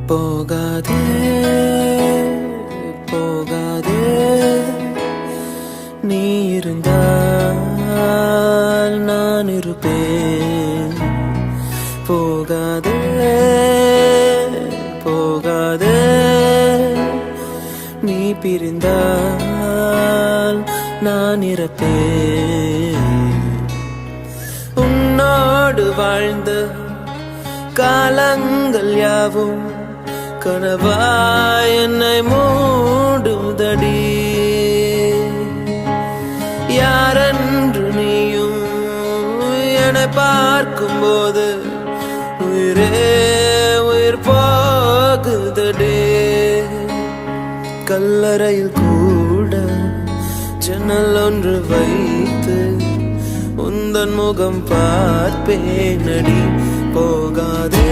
போகாதே போகாதே நீ இருந்தால் நான் இருப்பேன். போகாதே போகாதே நீ பிரிந்தால் நான் இறப்பேன். உன்னோடு வாழ்ந்த காலங்கள் யாவும் கனவாய் என்னை மூடுதடி. யாரென்று நீயும் என்னை பார்க்கும்போது உயிரே உயிர் போகுதடி. கல்லறையில் கூட ஜன்னல் ஒன்று வைத்து உந்தன் முகம் பார்ப்பேனடி. போகாதே